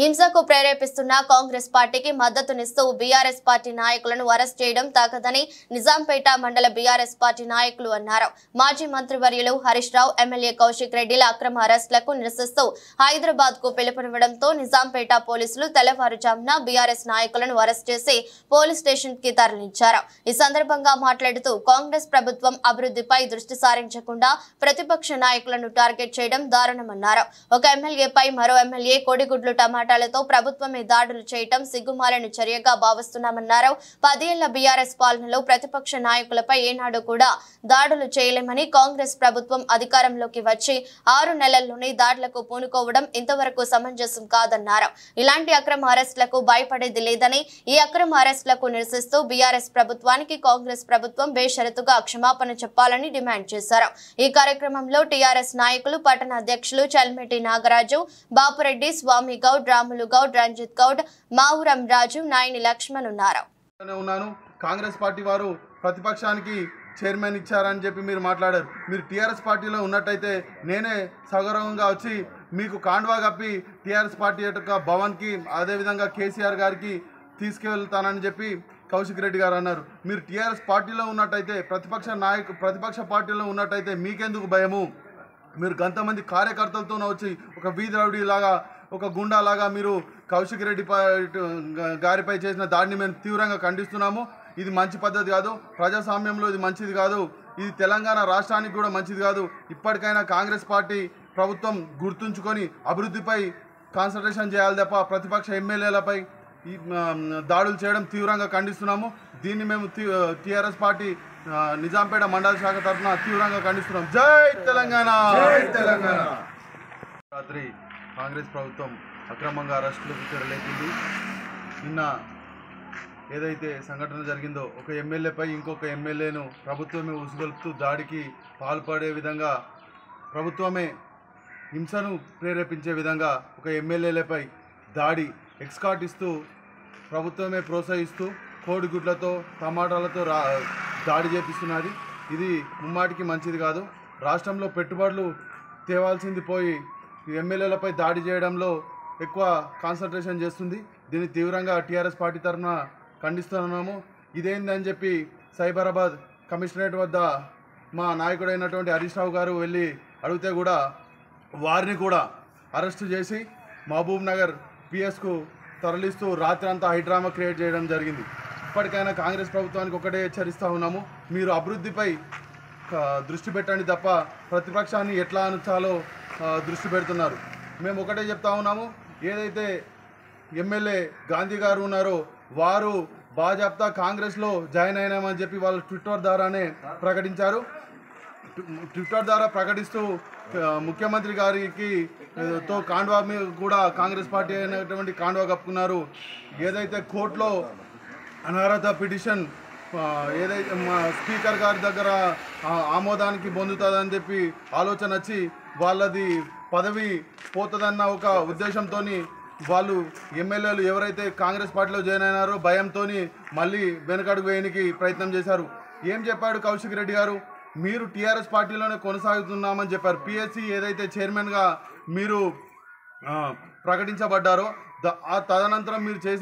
హింసకు ప్రేరేపిస్తున్న కాంగ్రెస్ పార్టీకి మద్దతునిస్తూ BRS party నాయకులను అరెస్ట్ చేయడం తాగదని నిజాంపేట మండల బీఆర్ఎస్ పార్టీ నాయకులు అన్నారు. మాజీ మంత్రివర్యులు హరీష్ రావు, ఎమ్మెల్యే కౌశిక్ రెడ్డిల అక్రమ అరెస్టులకు నిరసిస్తూ హైదరాబాద్ కు పిలుపునివ్వడంతో నిజాంపేట పోలీసులు తెల్లవారుజామున బీఆర్ఎస్ నాయకులను అరెస్ట్ చేసి పోలీస్ స్టేషన్ కి తరలించారు. ఈ సందర్భంగా మాట్లాడుతూ కాంగ్రెస్ ప్రభుత్వం అభివృద్ధిపై దృష్టి సారించకుండా ప్రతిపక్ష నాయకులను టార్గెట్ చేయడం దారుణమన్నారు. ఒక ఎమ్మెల్యేపై మరో ఎమ్మెల్యే కోడిగుడ్లు టమాటాలతో ప్రభుత్వమే దాడులు చేయటం సిగ్గుమాలిన చర్యగా భావిస్తున్నామన్నారు. 10 ఏళ్ల బీఆర్ఎస్ పాలనలో ప్రతిపక్ష నాయకులపై ఏనాడు కూడా దాడులు చేయలేమని, కాంగ్రెస్ ప్రభుత్వం అధికారంలోకి వచ్చి 6 నెలల్లోనే దాడులకు పూనుకోవడం ఇంతవరకు సమంజసం కాదన్నారు. ఇలాంటి అక్రమ అరెస్టులకు భయపడేది లేదని, ఈ అక్రమ అరెస్టులకు నిరసిస్తూ బీఆర్ఎస్ ప్రభుత్వానికి కాంగ్రెస్ ప్రభుత్వం బేషరతుగా క్షమాపణ చెప్పాలని డిమాండ్ చేశారు. ఈ కార్యక్రమంలో టీఆర్ఎస్ నాయకులు, పట్టణ అధ్యక్షులు చల్మెటి నాగరాజు, బాపురెడ్డి, స్వామి గౌడ్, రాములు గౌడ్, రంజిత్ గౌడ్, మావురం రాజు, నాయని లక్ష్మణ్ ఉన్నారు. కాంగ్రెస్ పార్టీ వారు ప్రతిపక్షానికి చైర్మన్ ఇచ్చారని చెప్పి మీరు మాట్లాడారు. మీరు టీఆర్ఎస్ పార్టీలో ఉన్నట్టయితే నేనే సగౌరవంగా వచ్చి మీకు కాండ్వా కప్పి టీఆర్ఎస్ పార్టీ యొక్క భవన్కి, అదేవిధంగా కేసీఆర్ గారికి తీసుకువెళ్తానని చెప్పి కౌశిక్ రెడ్డి గారు అన్నారు. మీరు టీఆర్ఎస్ పార్టీలో ఉన్నట్టయితే, ప్రతిపక్ష పార్టీలో ఉన్నట్టయితే మీకెందుకు భయము? మీరు గంతమంది కార్యకర్తలతో వచ్చి ఒక వీధి రౌడీలాగా, ఒక గుండాలాగా మీరు కౌశిక్ రెడ్డి గారిపై చేసిన దాడిని మేము తీవ్రంగా ఖండిస్తున్నాము. ఇది మంచి పద్ధతి కాదు. ప్రజాస్వామ్యంలో ఇది మంచిది కాదు. ఇది తెలంగాణ రాష్ట్రానికి కూడా మంచిది కాదు. ఇప్పటికైనా కాంగ్రెస్ పార్టీ ప్రభుత్వం గుర్తుంచుకొని అభివృద్ధిపై కాన్సన్ట్రేషన్ చేయాలి తప్ప ప్రతిపక్ష ఎమ్మెల్యేలపై దాడులు చేయడం తీవ్రంగా ఖండిస్తున్నాము. దీన్ని మేము టీఆర్ఎస్ పార్టీ నిజాంపేట మండల శాఖ తరఫున తీవ్రంగా ఖండిస్తున్నాం. జై తెలంగాణ, జై తెలంగాణ. రాత్రి కాంగ్రెస్ ప్రభుత్వం అక్రమంగా అరెస్టులకు తెరలేపింది. నిన్న ఏదైతే సంఘటన జరిగిందో, ఒక ఎమ్మెల్యేపై ఇంకొక ఎమ్మెల్యేను ప్రభుత్వమే ఉసుగొల్పుతూ దాడికి పాల్పడే విధంగా, ప్రభుత్వమే హింసను ప్రేరేపించే విధంగా ఒక ఎమ్మెల్యేలపై దాడి ఎక్స్కాట్ ఇస్తూ, ప్రభుత్వమే ప్రోత్సహిస్తూ కోడిగుడ్లతో, టమాటాలతో దాడి చేపిస్తున్నది. ఇది ముమ్మాటికి మంచిది కాదు. రాష్ట్రంలో పెట్టుబడులు తేవాల్సింది పోయి ఎమ్మెల్యేలపై దాడి చేయడంలో ఎక్కువ కాన్సన్ట్రేషన్ చేస్తుంది. దీన్ని తీవ్రంగా టీఆర్ఎస్ పార్టీ తరఫున ఖండిస్తున్నాము. ఇదేందని చెప్పి సైబరాబాద్ కమిషనరేట్ వద్ద మా నాయకుడైనటువంటి హరీష్ రావు గారు వెళ్ళి అడిగితే కూడా వారిని కూడా అరెస్టు చేసి మహబూబ్ నగర్ పిఎస్కు తరలిస్తూ రాత్రి అంతా హైడ్రామా క్రియేట్ చేయడం జరిగింది. ఇప్పటికైనా కాంగ్రెస్ ప్రభుత్వానికి ఒకటే హెచ్చరిస్తూ ఉన్నాము, మీరు అభివృద్ధిపై దృష్టి పెట్టండి తప్ప ప్రతిపక్షాన్ని ఎట్లా అణచాలో దృష్టి పెడుతున్నారు. మేము ఒకటే చెప్తా ఉన్నాము, ఏదైతే ఎమ్మెల్యే గాంధీ గారు ఉన్నారో వారు బాజాప్తా కాంగ్రెస్లో జాయిన్ అయినామని చెప్పి వాళ్ళు ట్విట్టర్ ద్వారానే ప్రకటించారు. ట్విట్టర్ ద్వారా ప్రకటిస్తూ ముఖ్యమంత్రి గారికి తో కాండ్వా కూడా కాంగ్రెస్ పార్టీ అయినటువంటి కాండ్వా కప్పుకున్నారు. ఏదైతే కోర్టులో అనర్హత పిటిషన్ ఏదైతే మా స్పీకర్ గారి దగ్గర ఆమోదానికి పొందుతుందని చెప్పి ఆలోచన వచ్చి వాళ్ళది పదవి పోతుందన్న ఒక ఉద్దేశంతో వాళ్ళు ఎమ్మెల్యేలు ఎవరైతే కాంగ్రెస్ పార్టీలో జాయిన్ అయినారో భయంతో మళ్ళీ వెనకడుగు వేయడానికి ప్రయత్నం చేశారు. ఏం చెప్పాడు కౌశిక్ రెడ్డి గారు? మీరు టీఆర్ఎస్ పార్టీలోనే కొనసాగుతున్నామని చెప్పారు. పిఎస్సి ఏదైతే చైర్మన్గా మీరు ప్రకటించబడ్డారో తదనంతరం మీరు చేసిన